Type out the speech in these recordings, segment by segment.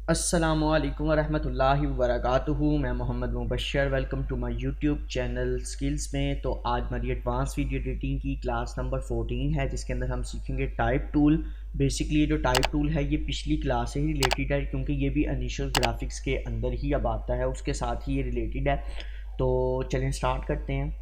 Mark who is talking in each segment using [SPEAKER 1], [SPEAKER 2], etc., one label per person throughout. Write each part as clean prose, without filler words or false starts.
[SPEAKER 1] अस्सलामुअलैकुम वरहमतुल्लाहि वबरकातुहू। मैं Mohammad Mubashar, welcome to my YouTube channel skills में। तो आज हमारी एडवांस वीडियो एडिटिंग की क्लास नंबर 14 है, जिसके अंदर हम सीखेंगे टाइप टूल। बेसिकली ये जो टाइप टूल है ये पिछली क्लास से ही रिलेटेड है, क्योंकि ये भी इनिशियल ग्राफिक्स के अंदर ही अब आता है, उसके साथ ही ये रिलेटेड है। तो चलें स्टार्ट करते हैं।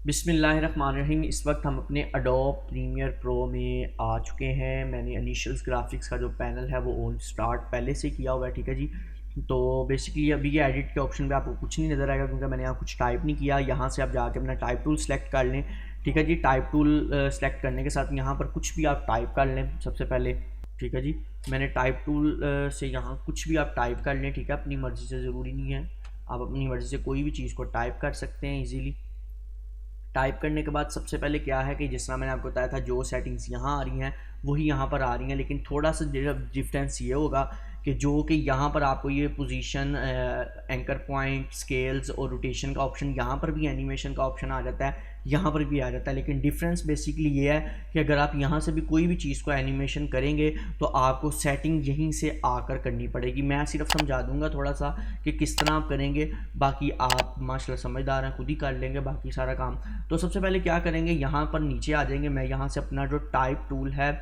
[SPEAKER 1] बिस्मिल्लाहिर्रहमानिर्रहीम। इस वक्त हम अपने एडोब प्रीमियर प्रो में आ चुके हैं। मैंने इनिशियल्स ग्राफिक्स का जो पैनल है वो ऑन स्टार्ट पहले से किया हुआ है, ठीक है जी। तो बेसिकली अभी ये एडिट के ऑप्शन पे आपको कुछ नहीं नज़र आएगा, क्योंकि मैंने यहाँ कुछ टाइप नहीं किया। यहाँ से आप जाके अपना टाइप टूल सेलेक्ट कर लें, ठीक है जी। टाइप टूल सेलेक्ट करने के साथ यहाँ पर कुछ भी आप टाइप कर लें सबसे पहले, ठीक है जी। मैंने टाइप टूल से यहाँ कुछ भी आप टाइप कर लें, ठीक है। अपनी मर्ज़ी से ज़रूरी नहीं है, आप अपनी मर्ज़ी से कोई भी चीज़ को टाइप कर सकते हैं ईजीली। टाइप करने के बाद सबसे पहले क्या है कि जिस तरह मैंने आपको बताया था, जो सेटिंग्स यहाँ आ रही हैं वही यहाँ पर आ रही हैं, लेकिन थोड़ा सा डिफरेंस ये होगा कि जो कि यहाँ पर आपको ये पोजीशन, एंकर पॉइंट, स्केल्स और रोटेशन का ऑप्शन, यहाँ पर भी एनिमेशन का ऑप्शन आ जाता है, यहाँ पर भी आ जाता है। लेकिन डिफरेंस बेसिकली ये है कि अगर आप यहाँ से भी कोई भी चीज़ को एनिमेशन करेंगे तो आपको सेटिंग यहीं से आकर करनी पड़ेगी। मैं सिर्फ समझा दूंगा थोड़ा सा कि किस तरह आप करेंगे, बाकी आप माशाल्लाह समझदार हैं, खुद ही कर लेंगे बाकी सारा काम। तो सबसे पहले क्या करेंगे, यहाँ पर नीचे आ जाएंगे। मैं यहाँ से अपना जो टाइप टूल है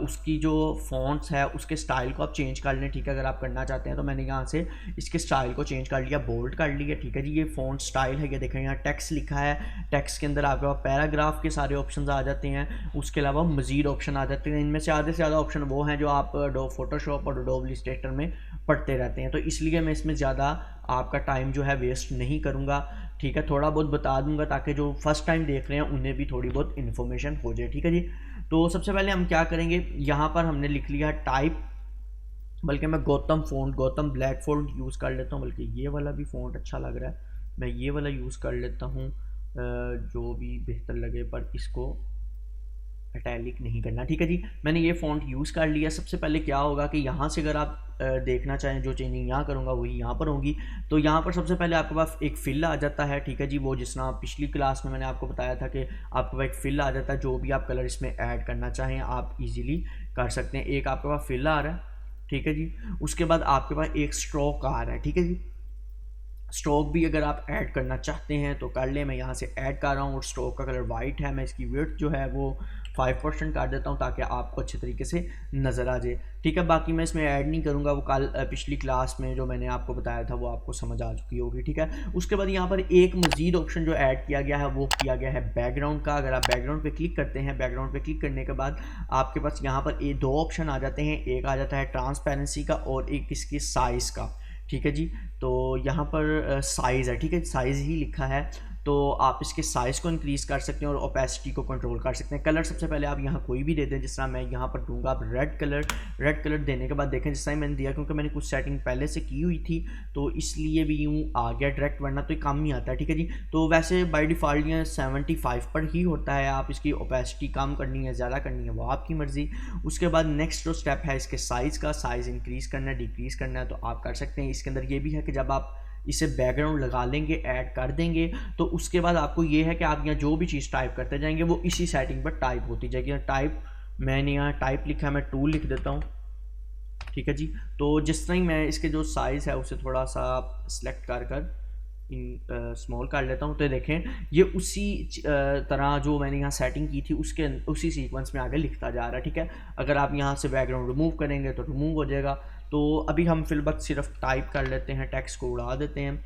[SPEAKER 1] उसकी जो फॉन्ट्स है उसके स्टाइल को आप चेंज कर लें, ठीक है। अगर आप करना चाहते हैं तो मैंने यहाँ से इसके स्टाइल को चेंज कर लिया, बोल्ड कर लिया, ठीक है जी। ये फॉन्ट स्टाइल है, ये देखें यहाँ टेक्स्ट लिखा है। टेक्स्ट के अंदर आपके पास पैराग्राफ के सारे ऑप्शन आ जाते हैं, उसके अलावा मजीद ऑप्शन आ जाते हैं। इनमें से आधे से ज़्यादा ऑप्शन वो हैं जो आप एडोब फोटोशॉप और एडोब इलस्ट्रेटर में पढ़ते रहते हैं, तो इसलिए मैं इसमें ज़्यादा आपका टाइम जो है वेस्ट नहीं करूँगा, ठीक है। थोड़ा बहुत बता दूंगा ताकि जो फर्स्ट टाइम देख रहे हैं उन्हें भी थोड़ी बहुत इन्फॉर्मेशन हो जाए, ठीक है जी। तो सबसे पहले हम क्या करेंगे, यहाँ पर हमने लिख लिया टाइप, बल्कि मैं Gautam font, Gautam black font use कर लेता हूँ, बल्कि ये वाला भी फ़ॉन्ट अच्छा लग रहा है, मैं ये वाला यूज़ कर लेता हूँ, जो भी बेहतर लगे, पर इसको इटैलिक नहीं करना, ठीक है जी। मैंने ये फ़ॉन्ट यूज़ कर लिया। सबसे पहले क्या होगा कि यहाँ से अगर आप देखना चाहें, जो चेंजिंग यहाँ करूँगा वही यहाँ पर होगी। तो यहाँ पर सबसे पहले आपके पास एक फिल आ जाता है, ठीक है जी। वो जिस तरह पिछली क्लास में मैंने आपको बताया था कि आपके पास एक फिल आ जाता है, जो भी आप कलर इसमें ऐड करना चाहें आप इजीली कर सकते हैं। एक आपके पास फिल आ रहा है, ठीक है जी। उसके बाद आपके पास एक स्ट्रोक आ रहा है, ठीक है जी। स्ट्रोक भी अगर आप ऐड करना चाहते हैं तो कर लें। मैं यहाँ से ऐड कर रहा हूँ और स्ट्रोक का कलर वाइट है। मैं इसकी विड्थ जो है वो 5% कर देता हूँ ताकि आपको अच्छे तरीके से नज़र आ जाए, ठीक है। बाकी मैं इसमें ऐड नहीं करूँगा, वो कल पिछली क्लास में जो मैंने आपको बताया था वो आपको समझ आ चुकी होगी, ठीक है। उसके बाद यहाँ पर एक मजीद ऑप्शन जो ऐड किया गया है वो किया गया है बैकग्राउंड का। अगर आप बैकग्राउंड पे क्लिक करते हैं, बैकग्राउंड पे क्लिक करने के बाद आपके पास यहाँ पर ये दो ऑप्शन आ जाते हैं। एक आ जाता है ट्रांसपेरेंसी का और एक इसकी साइज़ का, ठीक है जी। तो यहाँ पर साइज़ है, ठीक है, साइज़ ही लिखा है। तो आप इसके साइज़ को इंक्रीज़ कर सकते हैं और ओपेसिटी को कंट्रोल कर सकते हैं। कलर सबसे पहले आप यहाँ कोई भी दे दें, जिस तरह मैं यहाँ पर दूंगा आप रेड कलर। रेड कलर देने के बाद देखें जिस तरह मैंने दिया, क्योंकि मैंने कुछ सेटिंग पहले से की हुई थी तो इसलिए भी यूँ आ गया डायरेक्ट, वरना तो कम ही आता है, ठीक है जी। तो वैसे बाय डिफ़ॉल्ट ये 75 पर ही होता है। आप इसकी ओपेसिटी कम करनी है, ज़्यादा करनी है, वो आपकी मर्ज़ी। उसके बाद नेक्स्ट जो स्टेप है इसके साइज़ का, साइज़ इंक्रीज़ करना है, डिक्रीज़ करना है, तो आप कर सकते हैं। इसके अंदर ये भी है कि जब आप इसे बैकग्राउंड लगा लेंगे, ऐड कर देंगे, तो उसके बाद आपको ये है कि आप यहाँ जो भी चीज़ टाइप करते जाएंगे वो इसी सेटिंग पर टाइप होती जाएगी। टाइप, मैंने यहाँ टाइप लिखा है, मैं टूल लिख देता हूँ, ठीक है जी। तो जिस तरह ही मैं इसके जो साइज़ है उसे थोड़ा सा सिलेक्ट कर इन स्मॉल कर लेता हूँ, तो देखें ये उसी तरह जो मैंने यहाँ सेटिंग की थी उसके उसी सीक्वेंस में आगे लिखता जा रहा है, ठीक है। अगर आप यहाँ से बैकग्राउंड रिमूव करेंगे तो रिमूव हो जाएगा। तो अभी हम फिलवक्त सिर्फ टाइप कर लेते हैं, टेक्स्ट को उड़ा देते हैं,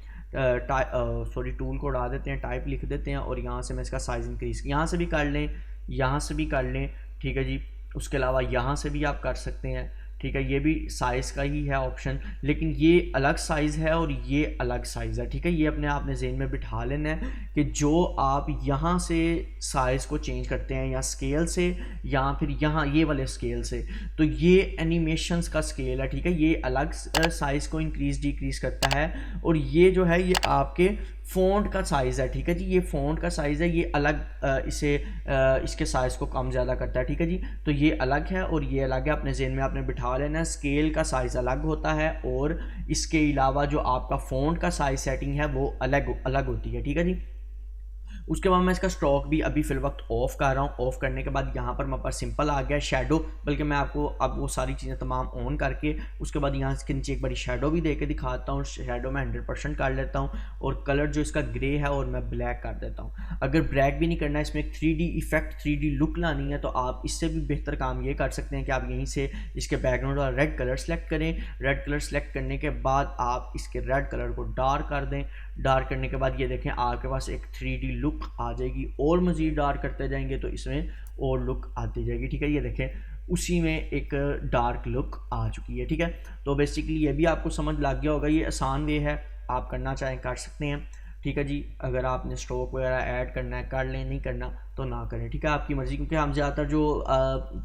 [SPEAKER 1] टूल को उड़ा देते हैं, टाइप लिख देते हैं और यहाँ से मैं इसका साइज़ इंक्रीज़ यहाँ से भी कर लें, यहाँ से भी कर लें, ठीक है जी। उसके अलावा यहाँ से भी आप कर सकते हैं, ठीक है। ये भी साइज़ का ही है ऑप्शन, लेकिन ये अलग साइज़ है और ये अलग साइज़ है, ठीक है। ये अपने आपने ज़हन में बिठा लेना है कि जो आप यहाँ से साइज़ को चेंज करते हैं या स्केल से या फिर यहाँ ये वाले स्केल से, तो ये एनिमेशंस का स्केल है, ठीक है। ये अलग साइज़ को इंक्रीज़ डिक्रीज़ करता है और ये जो है ये आपके फ़ॉन्ट का साइज़ है, ठीक है जी। ये फ़ॉन्ट का साइज़ है, ये अलग इसके साइज़ को कम ज़्यादा करता है, ठीक है जी। तो ये अलग है और ये अलग है, अपने ज़हन में आपने बिठा लेना है। स्केल का साइज़ अलग होता है और इसके अलावा जो आपका फ़ॉन्ट का साइज़ सेटिंग है वो अलग अलग होती है, ठीक है जी। उसके बाद मैं इसका स्ट्रोक भी अभी फ़िल वक्त ऑफ़ कर रहा हूँ। ऑफ़ करने के बाद यहाँ पर मेरे पास सिंपल आ गया शैडो, बल्कि मैं आपको अब वो सारी चीज़ें तमाम ऑन करके उसके बाद यहाँ इसके नीचे एक बड़ी शैडो भी दे के दिखाता हूँ। शैडो मैं 100% कर लेता हूँ और कलर जो इसका ग्रे है और मैं ब्लैक कर देता हूँ। अगर ब्लैक भी नहीं करना है, इसमें एक 3D इफेक्ट 3D लुक लानी है, तो आप इससे भी बेहतर काम ये कर सकते हैं कि आप यहीं से इसके बैकग्राउंड वाला रेड कलर सेलेक्ट करें। रेड कलर सेलेक्ट करने के बाद आप इसके रेड कलर को डार्क कर दें। डार्क करने के बाद ये देखें आपके पास एक 3D लुक आ जाएगी, और मज़ीद डार्क करते जाएंगे तो इसमें और लुक आती जाएगी। ठीक है, ये देखें उसी में एक डार्क लुक आ चुकी है। ठीक है, तो बेसिकली ये भी आपको समझ लग गया होगा। ये आसान वे है, आप करना चाहें कर सकते हैं। ठीक है जी, अगर आपने स्ट्रोक वगैरह ऐड करना है कर लें, नहीं करना तो ना करें। ठीक है, आपकी मर्ज़ी, क्योंकि हम ज़्यादातर जो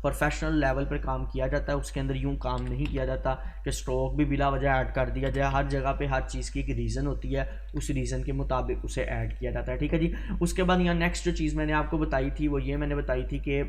[SPEAKER 1] प्रोफेशनल लेवल पर काम किया जाता है उसके अंदर यूँ काम नहीं किया जाता कि स्ट्रोक भी बिला वजह ऐड कर दिया जाए। हर जगह पे हर चीज़ की एक रीज़न होती है, उस रीज़न के मुताबिक उसे ऐड किया जाता है। ठीक है जी, उसके बाद यहाँ नेक्स्ट जो चीज़ मैंने आपको बताई थी वो ये मैंने बताई थी कि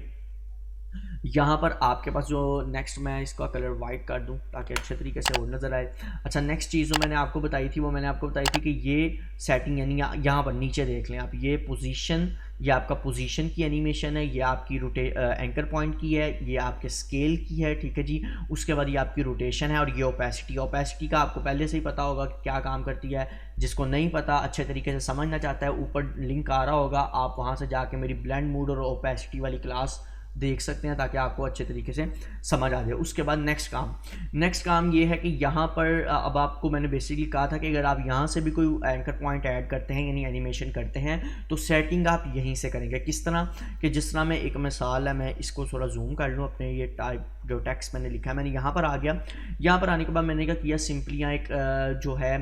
[SPEAKER 1] यहाँ पर आपके पास जो नेक्स्ट, मैं इसका कलर वाइट कर दूँ ताकि अच्छे तरीके से और नज़र आए। अच्छा, नेक्स्ट चीज़ जो मैंने आपको बताई थी वो मैंने आपको बताई थी कि ये सेटिंग, यानी यहाँ पर नीचे देख लें आप, ये पोजीशन, ये आपका पोजीशन की एनिमेशन है, ये आपकी एंकर पॉइंट की है, ये आपके स्केल की है। ठीक है जी, उसके बाद ये आपकी रोटेशन है, और ये ओपेसिटी। ओपेसिटी का आपको पहले से ही पता होगा कि क्या काम करती है। जिसको नहीं पता, अच्छे तरीके से समझना चाहता है, ऊपर लिंक आ रहा होगा, आप वहाँ से जाके मेरी ब्लेंड मूड और ओपेसिटी वाली क्लास देख सकते हैं ताकि आपको अच्छे तरीके से समझ आ जाए। उसके बाद नेक्स्ट काम ये है कि यहाँ पर अब आपको मैंने बेसिकली कहा था कि अगर आप यहाँ से भी कोई एंकर पॉइंट ऐड करते हैं यानी एनिमेशन करते हैं तो सेटिंग आप यहीं से करेंगे। किस तरह कि जिस तरह मैं एक मिसाल है, मैं इसको थोड़ा जूम कर लूँ, अपने ये टाइप जो टेक्स्ट मैंने लिखा है मैंने यहाँ पर आ गया। यहाँ पर आने के बाद मैंने क्या किया, सिंपली यहाँ एक जो है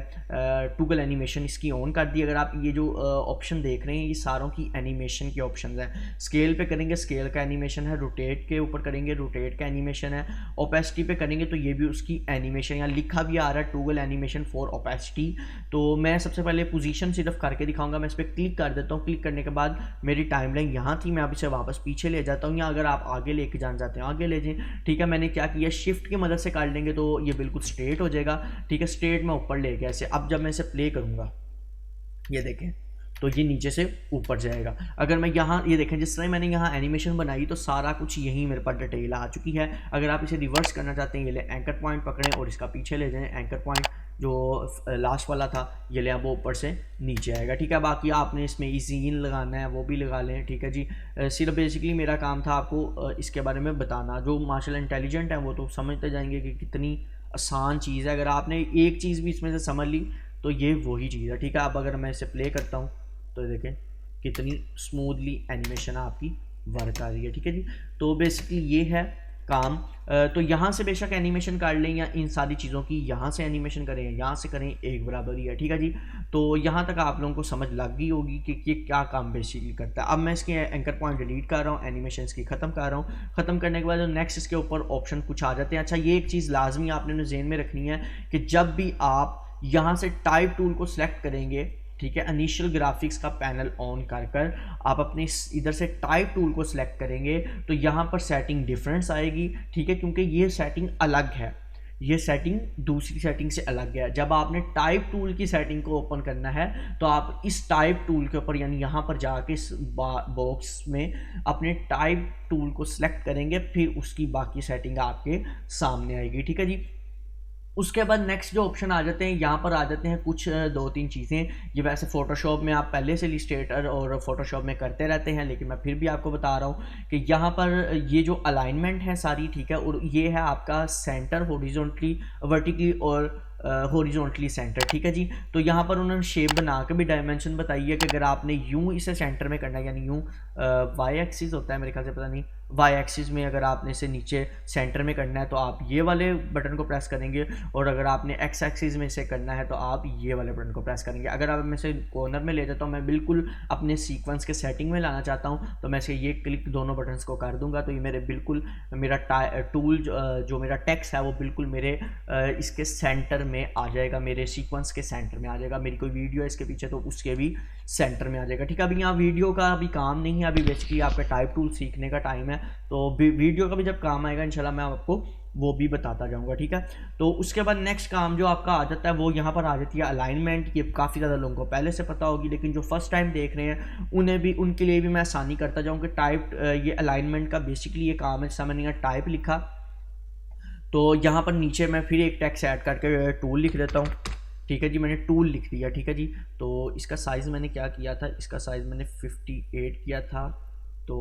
[SPEAKER 1] टूगल एनिमेशन इसकी ऑन कर दी। अगर आप ये जो ऑप्शन देख रहे हैं ये सारों की एनिमेशन के ऑप्शन हैं। स्केल पे करेंगे, स्केल का एनिमेशन है। रोटेट के ऊपर करेंगे, रोटेट का एनिमेशन है। ओपेसिटी पे करेंगे तो ये भी उसकी एनिमेशन, यहाँ लिखा भी आ रहा है टूगल एनिमेशन फॉर ओपेसिटी। तो मैं सबसे पहले पोजीशन सिर्फ करके दिखाऊंगा। मैं इस पर क्लिक कर देता हूँ। क्लिक करने के बाद मेरी टाइमलाइन यहाँ थी, मैं अब इसे वापस पीछे ले जाता हूँ, या अगर आप आगे लेके जाना चाहते हैं आगे ले जाएं। ठीक है, मैंने क्या किया, शिफ्ट की मदद से कर लेंगे तो ये बिल्कुल स्ट्रेट हो जाएगा। ठीक है, स्ट्रेट में ऊपर ले गया ऐसे। अब जब मैं इसे प्ले करूँगा, ये देखें तो ये नीचे से ऊपर जाएगा। अगर मैं यहाँ, ये देखें जिस तरह मैंने यहाँ एनिमेशन बनाई तो सारा कुछ यहीं मेरे पास डिटेल आ चुकी है। अगर आप इसे रिवर्स करना चाहते हैं, ये ले एंकर पॉइंट पकड़ें और इसका पीछे ले जाएं। एंकर पॉइंट जो लास्ट वाला था ये ले, वो ऊपर से नीचे आएगा। ठीक है, बाकी आपने इसमें ईजीन लगाना है वो भी लगा लें। ठीक है जी, सिर्फ बेसिकली मेरा काम था आपको इसके बारे में बताना। जो माशाल्लाह इंटेलिजेंट है वो तो समझते जाएंगे कि कितनी आसान चीज़ है। अगर आपने एक चीज़ भी इसमें से समझ ली तो ये वही चीज़ है। ठीक है, अब अगर मैं इसे प्ले करता हूँ तो देखें कितनी स्मूथली एनिमेशन आपकी वर्क आ रही है। ठीक है जी, तो बेसिकली ये है काम। तो यहाँ से बेशक एनिमेशन कर लें या इन सारी चीज़ों की यहाँ से एनिमेशन करें या यहाँ से करें, एक बराबर ही है। ठीक है जी, तो यहाँ तक आप लोगों को समझ लग गई होगी कि ये क्या काम बेसिकली करता है। अब मैं इसके एंकर पॉइंट डिलीट कर रहा हूँ, एनिमेशन इसकी ख़त्म कर रहा हूँ। ख़त्म करने के बाद नेक्स्ट इसके ऊपर ऑप्शन कुछ आ जाते हैं। अच्छा, ये एक चीज़ लाजमी आपने ज़हन में रखनी है कि जब भी आप यहाँ से टाइप टूल को सिलेक्ट करेंगे, ठीक है, इनिशियल ग्राफिक्स का पैनल ऑन कर आप अपने इधर से टाइप टूल को सिलेक्ट करेंगे तो यहाँ पर सेटिंग डिफरेंस आएगी। ठीक है, क्योंकि ये सेटिंग अलग है, ये सेटिंग दूसरी सेटिंग से अलग है। जब आपने टाइप टूल की सेटिंग को ओपन करना है तो आप इस टाइप टूल के ऊपर यानी यहाँ पर जाके इस बॉक्स में अपने टाइप टूल को सिलेक्ट करेंगे, फिर उसकी बाकी सेटिंग आपके सामने आएगी। ठीक है जी, उसके बाद नेक्स्ट जो ऑप्शन आ जाते हैं, यहाँ पर आ जाते हैं कुछ 2-3 चीज़ें। ये वैसे फ़ोटोशॉप में आप पहले से इलस्ट्रेटर और फोटोशॉप में करते रहते हैं, लेकिन मैं फिर भी आपको बता रहा हूँ कि यहाँ पर ये जो अलाइनमेंट है सारी, ठीक है, और ये है आपका सेंटर हॉरिजॉन्टली, वर्टिकली और हॉरिजॉन्टली सेंटर। ठीक है जी, तो यहाँ पर उन्होंने शेप बना के भी डायमेंशन बताई है कि अगर आपने यूँ इसे सेंटर में करना है, यानी यूँ वाई एक्सिस होता है मेरे ख्याल से, पता नहीं, वाई एक्सिस में अगर आपने इसे नीचे सेंटर में करना है तो आप ये वाले बटन को प्रेस करेंगे, और अगर आपने एक्स एक्सिस में इसे करना है तो आप ये वाले बटन को प्रेस करेंगे। अगर आप मैं इसे कॉर्नर में ले जाता हूँ, मैं बिल्कुल अपने सीक्वेंस के सेटिंग में लाना चाहता हूँ, तो मैं इसे ये क्लिक दोनों बटन्स को कर दूंगा तो ये मेरे बिल्कुल मेरा टूल जो मेरा टेक्स्ट है वो बिल्कुल मेरे इसके सेंटर में आ जाएगा, मेरे सीक्वेंस के सेंटर में आ जाएगा। मेरी कोई वीडियो है इसके पीछे तो उसके भी सेंटर में आ जाएगा। ठीक है, अभी यहाँ वीडियो का अभी काम नहीं है, अभी बेसिकली आपका टाइप टूल सीखने का टाइम है, तो वीडियो का भी जब काम आएगा इंशाल्लाह मैं आपको वो भी बताता जाऊँगा, ठीक है। तो उसके बाद नेक्स्ट काम जो आपका आ जाता है वो यहाँ पर आ जाती है अलाइनमेंट। ये काफ़ी ज़्यादा लोगों को पहले से पता होगी, लेकिन जो फर्स्ट टाइम देख रहे हैं उनके लिए भी मैं आसानी करता जाऊँ कि टाइप ये अलाइनमेंट का बेसिकली ये काम है। जैसा मैंने यहाँ टाइप लिखा, तो यहाँ पर नीचे मैं फिर एक टेक्स्ट ऐड करके टूल लिख देता हूँ, ठीक है जी। मैंने टूल लिख दिया, ठीक है जी। तो इसका साइज़ मैंने क्या किया था, इसका साइज़ मैंने 58 किया था, तो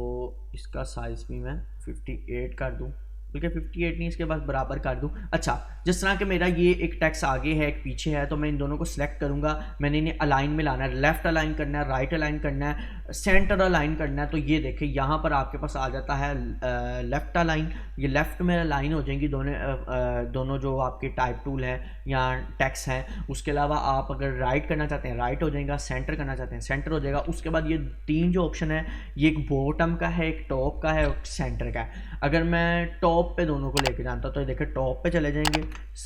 [SPEAKER 1] इसका साइज़ भी मैं 58 कर दूँ, बल्कि 58 नहीं, इसके बाद बराबर कर दूँ। अच्छा, जिस तरह कि मेरा ये एक टेक्स्ट आगे है एक पीछे है, तो मैं इन दोनों को सिलेक्ट करूँगा। मैंने इन्हें अलाइन में लाना है, लेफ़्ट अलाइन करना है, राइट अलाइन करना है, सेंटर अलाइन करना है। तो ये देखें यहाँ पर आपके पास आ जाता है लेफ़्ट अलाइन। ये लेफ़्ट में अलाइन हो जाएंगी दोनों जो आपके टाइप टूल है या टेक्स्ट हैं। उसके अलावा आप अगर राइट करना चाहते हैं राइट हो जाएगा, सेंटर करना चाहते हैं सेंटर हो जाएगा। उसके बाद ये 3 जो ऑप्शन है, ये एक बॉटम का है, एक टॉप का है और सेंटर का है। अगर मैं टॉप पे दोनों को लेके जानता हूँ तो ये देखिए टॉप पे चले जाएंगे,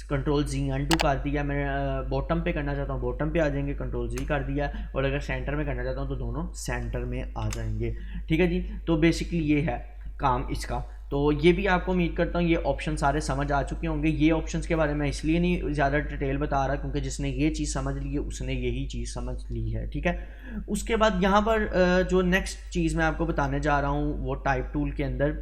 [SPEAKER 1] कंट्रोल Z अनडू कर दिया। मैं बॉटम पे करना चाहता हूँ बॉटम पे आ जाएंगे, कंट्रोल Z कर दिया। और अगर सेंटर में करना चाहता हूँ तो दोनों सेंटर में आ जाएंगे, ठीक है जी। तो बेसिकली ये है काम इसका। तो ये भी आपको उम्मीद करता हूँ ये ऑप्शन सारे समझ आ चुके होंगे। ये ऑप्शंस के बारे में इसलिए नहीं ज़्यादा डिटेल बता रहा क्योंकि जिसने ये चीज़ समझ ली है उसने यही चीज़ समझ ली है, ठीक है। उसके बाद यहाँ पर जो नेक्स्ट चीज़ मैं आपको बताने जा रहा हूँ वो टाइप टूल के अंदर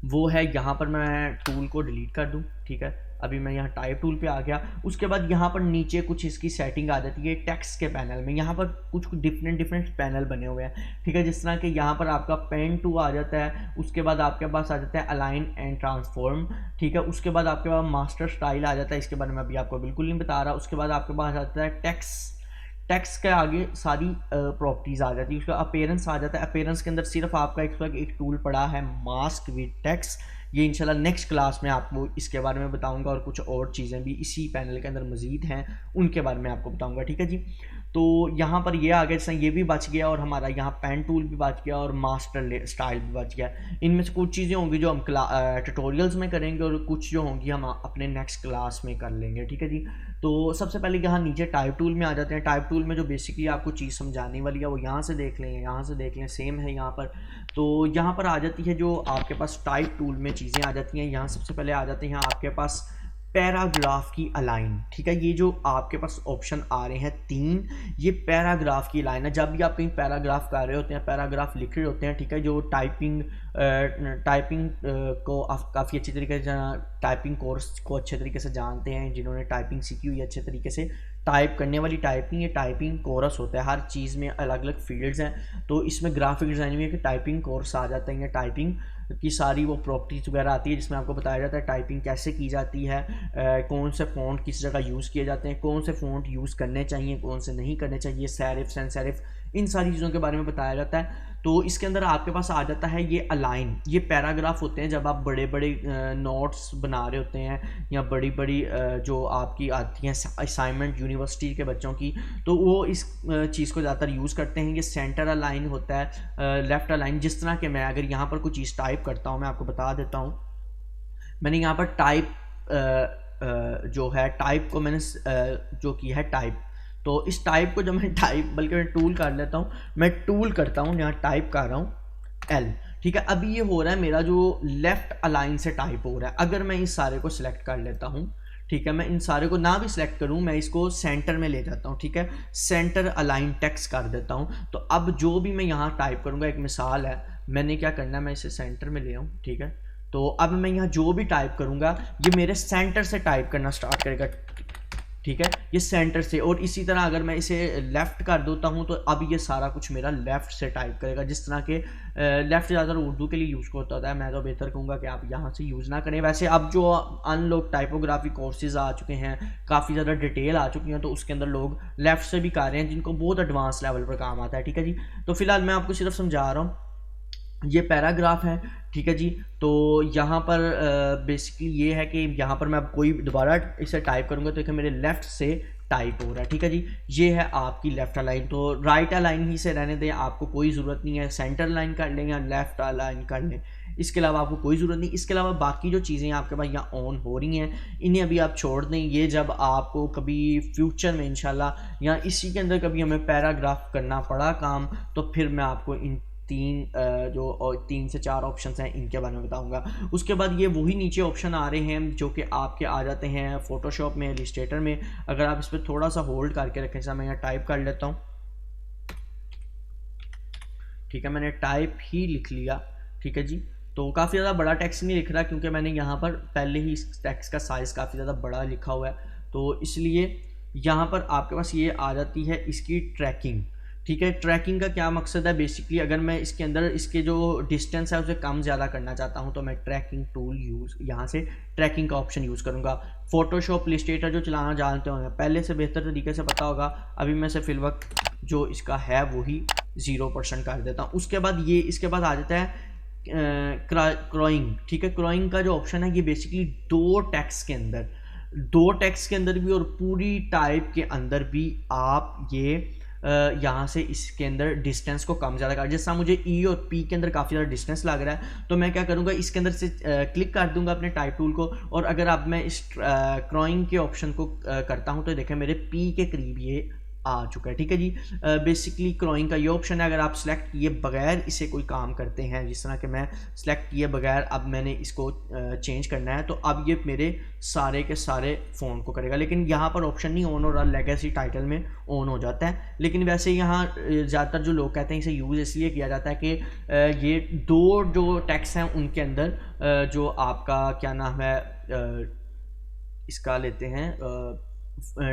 [SPEAKER 1] वो है, यहाँ पर मैं टूल को डिलीट कर दूँ, ठीक है। अभी मैं यहाँ टाइप टूल पे आ गया। उसके बाद यहाँ पर नीचे कुछ इसकी सेटिंग आ जाती है टेक्स्ट के पैनल में। यहाँ पर कुछ डिफरेंट पैनल बने हुए हैं, ठीक है। जिस तरह के यहाँ पर आपका पेन टू आ जाता है, उसके बाद आपके पास आ जाता है अलाइन एंड ट्रांसफॉर्म, ठीक है। उसके बाद आपके पास मास्टर स्टाइल आ जाता है, इसके बारे में अभी आपको बिल्कुल नहीं बता रहा। उसके बाद आपके पास आता है टेक्स्ट के आगे सारी प्रॉपर्टीज़ आ जाती है। उसका अपीयरेंस आ जाता है। अपीयरेंस के अंदर सिर्फ आपका एक टूल पड़ा है मास्क विद टेक्स्ट। ये इंशाल्लाह नेक्स्ट क्लास में आपको इसके बारे में बताऊंगा और कुछ और चीज़ें भी इसी पैनल के अंदर मज़ीद हैं उनके बारे में आपको बताऊंगा, ठीक है जी। तो यहाँ पर ये आ गया, जैसे ये भी बच गया और हमारा यहाँ पेन टूल भी बच गया और मास्टर स्टाइल भी बच गया। इनमें से कुछ चीज़ें होंगी जो हम ट्यूटोरियल्स में करेंगे और कुछ जो होंगी हम अपने नेक्स्ट क्लास में कर लेंगे, ठीक है जी। तो सबसे पहले यहाँ नीचे टाइप टूल में आ जाते हैं। टाइप टूल में जो बेसिकली आपको चीज़ समझाने वाली है वो यहाँ से देख लें, यहाँ से देख लें, सेम है यहाँ पर। तो यहाँ पर आ जाती है जो आपके पास टाइप टूल में चीज़ें आ जाती हैं। यहाँ सबसे पहले आ जाते हैं आपके पास पैराग्राफ की अलाइन, ठीक है। ये जो आपके पास ऑप्शन आ रहे हैं 3, ये पैराग्राफ की लाइन है। जब भी आप कहीं पैराग्राफ कर रहे होते हैं, पैराग्राफ लिख रहे होते हैं, ठीक है, जो टाइपिंग को आप काफ़ी अच्छी तरीके से टाइपिंग कोर्स को अच्छे तरीके से जानते हैं, जिन्होंने टाइपिंग सीखी हुई है अच्छे तरीके से, टाइप करने वाली टाइपिंग, ये टाइपिंग कोर्स होता है। हर चीज़ में अलग अलग फील्ड्स हैं, तो इसमें ग्राफिक डिज़ाइनिंग में टाइपिंग कोर्स आ जाता है। टाइपिंग की सारी वो प्रॉपर्टीज़ वगैरह आती है जिसमें आपको बताया जाता है टाइपिंग कैसे की जाती है, कौन से फ़ॉन्ट किस जगह यूज़ किए जाते हैं, कौन से फ़ॉन्ट यूज़ करने चाहिए, कौन से नहीं करने चाहिए, सेरिफ सैन सेरिफ, इन सारी चीज़ों के बारे में बताया जाता है। तो इसके अंदर आपके पास आ जाता है ये अलाइन। ये पैराग्राफ होते हैं जब आप बड़े बड़े नोट्स बना रहे होते हैं या बड़ी बड़ी जो आपकी आती हैं असाइनमेंट यूनिवर्सिटी के बच्चों की, तो वो इस चीज़ को ज़्यादातर यूज़ करते हैं। ये सेंटर अलाइन होता है, लेफ़्ट अलाइन। जिस तरह के मैं अगर यहाँ पर कोई चीज़ टाइप करता हूँ, मैं आपको बता देता हूँ, मैंने यहाँ पर टाइप जो है टाइप को मैंने जो की है टाइप, तो इस टाइप को जब मैं टाइप, बल्कि मैं टूल कर लेता हूँ, मैं टूल करता हूँ, यहाँ टाइप कर रहा हूँ L, ठीक है। अभी ये हो रहा है मेरा जो लेफ़्ट अलाइन से टाइप हो रहा है। अगर मैं इस सारे को सिलेक्ट कर लेता हूँ, ठीक है, मैं इन सारे को ना भी सिलेक्ट करूँ, मैं इसको सेंटर में ले जाता हूँ, ठीक है, सेंटर अलाइन टेक्स्ट कर देता हूँ। तो अब जो भी मैं यहाँ टाइप करूँगा, एक मिसाल है, मैंने क्या करना है, मैं इसे सेंटर में ले आऊँ, ठीक है। तो अब मैं यहाँ जो भी टाइप करूँगा ये मेरे सेंटर से टाइप करना स्टार्ट करेगा, ठीक है, ये सेंटर से। और इसी तरह अगर मैं इसे लेफ़्ट कर देता हूँ तो अब ये सारा कुछ मेरा लेफ़्ट से टाइप करेगा। जिस तरह के लेफ़्ट ज़्यादातर उर्दू के लिए यूज़ होता है, मैं तो बेहतर कहूँगा कि आप यहाँ से यूज़ ना करें। वैसे अब जो लोग टाइपोग्राफी कोर्सेज़ आ चुके हैं, काफ़ी ज़्यादा डिटेल आ चुकी हैं, तो उसके अंदर लोग लेफ़्ट से भी कर रहे हैं जिनको बहुत एडवांस लेवल पर काम आता है, ठीक है जी। तो फिलहाल मैं आपको सिर्फ समझा रहा हूँ, ये पैराग्राफ है, ठीक है जी। तो यहाँ पर बेसिकली ये है कि यहाँ पर मैं कोई दोबारा इसे टाइप करूँगा तो देखिए मेरे लेफ़्ट से टाइप हो रहा है, ठीक है जी। ये है आपकी लेफ़्ट अलाइन। तो राइट अलाइन ही से रहने दें, आपको कोई ज़रूरत नहीं है, सेंटर लाइन कर लें या लेफ़्ट अलाइन कर लें, इसके अलावा आपको कोई ज़रूरत नहीं। इसके अलावा बाकी जो चीज़ें आपके पास यहाँ ऑन हो रही हैं, इन्हें अभी आप छोड़ दें। ये जब आपको कभी फ्यूचर में इंशाल्लाह या इसी के अंदर कभी हमें पैराग्राफ करना पड़ा काम, तो फिर मैं आपको इन तीन से चार ऑप्शन हैं इनके बारे में बताऊंगा। उसके बाद ये वही नीचे ऑप्शन आ रहे हैं जो कि आपके आ जाते हैं फोटोशॉप में, इलस्ट्रेटर में। अगर आप इस पर थोड़ा सा होल्ड करके रखें, जैसा मैं यहाँ टाइप कर लेता हूँ, ठीक है, मैंने टाइप ही लिख लिया, ठीक है जी। तो काफ़ी ज़्यादा बड़ा टेक्स्ट नहीं लिख रहा क्योंकि मैंने यहाँ पर पहले ही इस टेक्स्ट का साइज़ काफ़ी ज़्यादा बड़ा लिखा हुआ है, तो इसलिए यहाँ पर आपके पास ये आ जाती है इसकी ट्रैकिंग, ठीक है। ट्रैकिंग का क्या मकसद है, बेसिकली अगर मैं इसके अंदर इसके जो डिस्टेंस है उसे कम ज़्यादा करना चाहता हूँ तो मैं ट्रैकिंग टूल यहाँ से ट्रैकिंग का ऑप्शन यूज़ करूँगा। फोटोशॉप, इलस्ट्रेटर जो चलाना जानते होंगे, पहले से बेहतर तरीके से पता होगा। अभी मैं से फिल वक्त जो इसका है वही 0% कर देता हूँ। उसके बाद ये इसके बाद आ जाता है क्रॉइंग, ठीक है। क्रॉइंग का जो ऑप्शन है ये बेसिकली दो टेक्स्ट के अंदर भी और पूरी टाइप के अंदर भी आप ये यहाँ से इसके अंदर डिस्टेंस को कम ज़्यादा कर, जैसा मुझे ई और पी के अंदर काफ़ी ज़्यादा डिस्टेंस लग रहा है तो मैं क्या करूँगा, इसके अंदर से क्लिक कर दूंगा अपने टाइप टूल को, और अगर अब मैं इस क्रॉइंग के ऑप्शन को करता हूँ तो देखें मेरे पी के करीब ये आ चुका है, ठीक है जी। बेसिकली क्रॉइंग का ये ऑप्शन है, अगर आप सेलेक्ट किए बगैर इसे कोई काम करते हैं, जिस तरह कि मैं सेलेक्ट किए बगैर अब मैंने इसको चेंज करना है, तो अब ये मेरे सारे के सारे फ़ोन को करेगा। लेकिन यहाँ पर ऑप्शन नहीं ऑन हो रहा, लेगेसी टाइटल में ऑन हो जाता है। लेकिन वैसे यहाँ ज़्यादातर जो लोग कहते हैं इसे यूज़ इसलिए किया जाता है कि ये दो जो टेक्स्ट हैं उनके अंदर जो आपका क्या नाम है इसका लेते हैं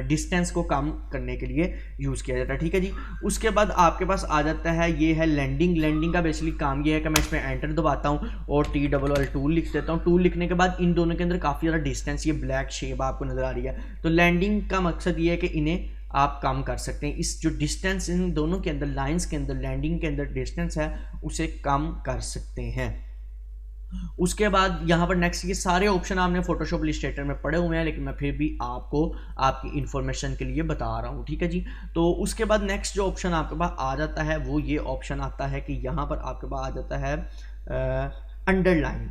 [SPEAKER 1] डिस्टेंस को कम करने के लिए यूज़ किया जाता है, ठीक है जी। उसके बाद आपके पास आ जाता है ये है लैंडिंग का बेसिकली काम ये है कि मैं इसमें एंटर दबाता हूँ और TLL टूल लिख देता हूँ। टूल लिखने के बाद इन दोनों के अंदर काफ़ी ज़्यादा डिस्टेंस, ये ब्लैक शेप आपको नज़र आ रही है, तो लैंडिंग का मकसद ये है कि इन्हें आप कम कर सकते हैं। इस जो डिस्टेंस इन दोनों के अंदर, लाइन्स के अंदर, लैंडिंग के अंदर डिस्टेंस है उसे कम कर सकते हैं। उसके बाद यहाँ पर नेक्स्ट, ये सारे ऑप्शन आपने फोटोशॉप इलस्ट्रेटर में पढ़े हुए हैं लेकिन मैं फिर भी आपको आपकी इन्फॉर्मेशन के लिए बता रहा हूँ, ठीक है जी। तो उसके बाद नेक्स्ट जो ऑप्शन आपके पास आ जाता है वो ये ऑप्शन आता है कि यहाँ पर आपके पास आ जाता है अंडरलाइन,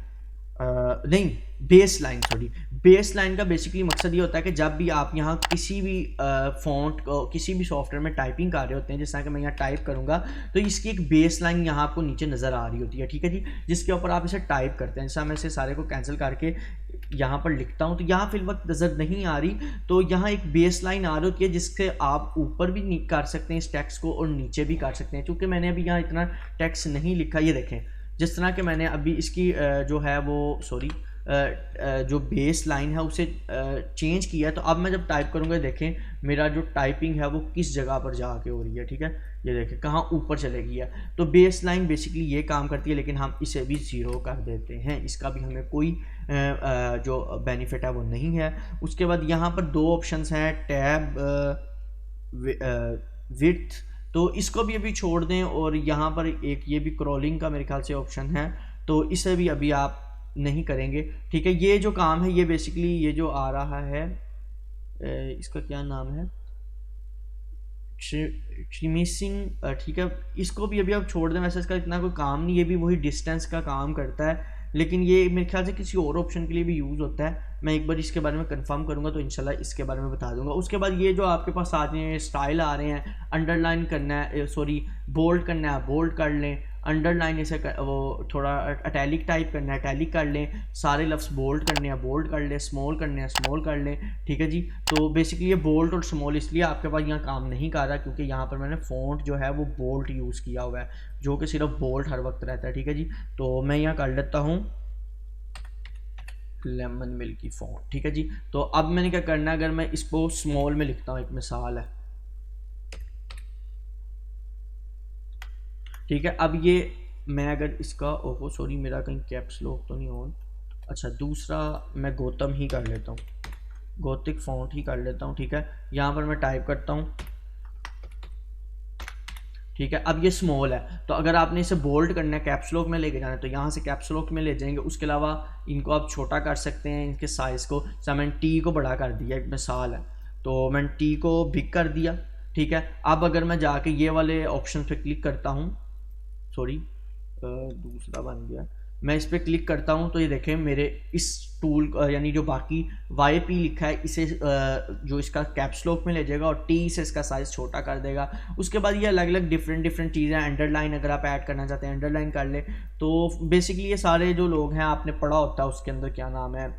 [SPEAKER 1] नहीं base line, sorry. Base line का बेसिकली मकसद ये होता है कि जब भी आप यहाँ किसी भी फॉन्ट को किसी भी सॉफ्टवेयर में टाइपिंग कर रहे होते हैं, जैसा कि मैं यहाँ टाइप करूँगा तो इसकी एक बेस लाइन यहाँ आपको नीचे नज़र आ रही होती है, ठीक है जी, जिसके ऊपर आप इसे टाइप करते हैं। जैसा मैं इसे सारे को कैंसिल करके यहाँ पर लिखता हूँ तो यहाँ फिल वक्त नज़र नहीं आ रही, तो यहाँ एक बेस लाइन आ रही होती है जिससे आप ऊपर भी कर सकते हैं इस टेक्स्ट को और नीचे भी कर सकते हैं। चूँकि मैंने अभी यहाँ इतना टेक्स्ट नहीं लिखा, ये देखें जिस तरह के मैंने अभी इसकी जो है वो सॉरी जो बेस लाइन है उसे चेंज किया है, तो अब मैं जब टाइप करूँगा देखें मेरा जो टाइपिंग है वो किस जगह पर जाके हो रही है, ठीक है, ये देखें कहाँ ऊपर चलेगी है। तो बेस लाइन बेसिकली ये काम करती है, लेकिन हम इसे भी 0 कर देते हैं, इसका भी हमें कोई जो बेनिफिट है वो नहीं है। उसके बाद यहाँ पर दो ऑप्शंस हैं, टैब विड्थ, तो इसको भी अभी छोड़ दें, और यहाँ पर एक ये भी क्रॉलिंग का मेरे ख्याल से ऑप्शन है तो इसे भी अभी आप नहीं करेंगे, ठीक है। ये जो काम है ये बेसिकली ये जो आ रहा है इसका क्या नाम है, ट्रिमिसिंग, ठीक है, इसको भी अभी आप छोड़ दें, वैसे इसका इतना कोई काम नहीं, ये भी वही डिस्टेंस का काम करता है, लेकिन ये मेरे ख्याल से किसी और ऑप्शन के लिए भी यूज़ होता है। मैं एक बार इसके बारे में कंफर्म करूंगा तो इंशाल्लाह इसके बारे में बता दूंगा। उसके बाद ये जो आपके पास आ रहे हैं स्टाइल आ रहे हैं, अंडरलाइन करना है, सॉरी बोल्ड करना है बोल्ड कर लें, अंडरलाइन इसे वो थोड़ा अटैलिक टाइप करना है अटैलिक कर लें, सारे लफ्ज़ बोल्ड करने हैं बोल्ड कर लें, स्मॉल करने हैं स्मॉल कर लें, ठीक है जी। तो बेसिकली ये बोल्ड और स्मॉल इसलिए आपके पास यहाँ काम नहीं कर रहा क्योंकि यहाँ पर मैंने फ़ॉन्ट जो है वो बोल्ड यूज़ किया हुआ है, जो कि सिर्फ बोल्ड हर वक्त रहता है, ठीक है जी। तो मैं यहाँ कर लेता हूँ लेमन मिल्की फ़ॉन्ट, ठीक है जी। तो अब मैंने क्या करना है, अगर मैं इसको स्मॉल में लिखता हूँ, एक मिसाल है, ठीक है। अब ये मैं अगर इसका ओहो सॉरी मेरा कहीं कैप्स लॉक तो नहीं ऑन, अच्छा दूसरा मैं गौतम ही कर लेता हूँ, गौतिक फ़ॉन्ट ही कर लेता हूँ, ठीक है। यहाँ पर मैं टाइप करता हूँ, ठीक है। अब ये स्मॉल है तो अगर आपने इसे बोल्ड करना है कैप्स लॉक में लेके जाना है तो यहाँ से कैप्स लॉक में ले जाएंगे। उसके अलावा इनको आप छोटा कर सकते हैं, इनके साइज़ को, जैसे मैंने टी को बड़ा कर दिया, एक मिसाल है, तो मैंने टी को बिग कर दिया, ठीक है। अब अगर मैं जाके ये वाले ऑप्शन पे क्लिक करता हूँ, सॉरी दूसरा बन गया, मैं इस पर क्लिक करता हूँ तो ये देखें मेरे इस टूल यानी जो बाकी YP लिखा है इसे जो इसका कैप्स लॉक में ले जाएगा और T से इसका साइज़ छोटा कर देगा। उसके बाद ये अलग अलग डिफरेंट चीज़ें, अंडरलाइन अगर आप ऐड करना चाहते हैं अंडरलाइन कर ले। तो बेसिकली ये सारे जो लोग हैं आपने पढ़ा होता है उसके अंदर क्या नाम है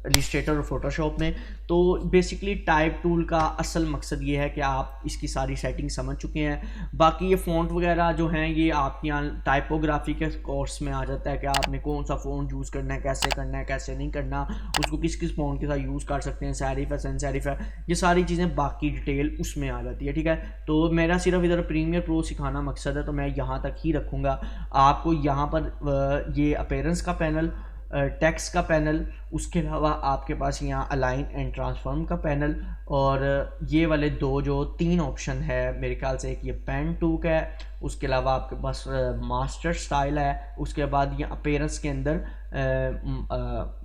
[SPEAKER 1] इलस्ट्रेटर और फोटोशॉप में। तो बेसिकली टाइप टूल का असल मकसद ये है कि आप इसकी सारी सेटिंग समझ चुके हैं। बाकी ये फ़ॉन्ट वगैरह जो हैं ये आपके यहाँ टाइपोग्राफी के कोर्स में आ जाता है कि आपने कौन सा फ़ॉन्ट यूज़ करना है, कैसे नहीं करना, उसको किस किस फ़ॉन्ट के साथ यूज़ कर सकते हैं, सेरिफ है, सैन सेरिफ है, ये सारी चीज़ें बाकी डिटेल उसमें आ जाती है। ठीक है, तो मेरा सिर्फ इधर प्रीमियर प्रो सिखाना मकसद है तो मैं यहाँ तक ही रखूँगा। आपको यहाँ पर ये अपीयरेंस का पैनल, टेक्स्ट का पैनल, उसके अलावा आपके पास यहाँ अलाइन एंड ट्रांसफॉर्म का पैनल और ये वाले जो 3 ऑप्शन है मेरे ख्याल से, एक ये पेन टू का है, उसके अलावा आपके पास मास्टर स्टाइल है, उसके बाद ये अपीयरेंस के अंदर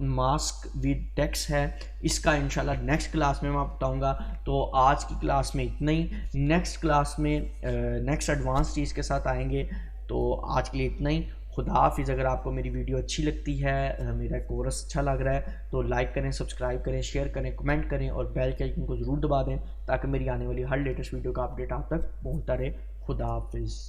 [SPEAKER 1] मास्क विद टेक्स्ट है। इसका इंशाल्लाह नेक्स्ट क्लास में मैं बताऊंगा। तो आज की क्लास में इतना ही, नेक्स्ट क्लास में नेक्स्ट एडवांस चीज़ के साथ आएंगे। तो आज के लिए इतना ही, खुदा हाफिज़। अगर आपको मेरी वीडियो अच्छी लगती है, मेरा कोर्स अच्छा लग रहा है तो लाइक करें, सब्सक्राइब करें, शेयर करें, कमेंट करें और बेल के आइकन को ज़रूर दबा दें ताकि मेरी आने वाली हर लेटेस्ट वीडियो का अपडेट आप तक पहुंचता रहे। खुदा हाफिज़।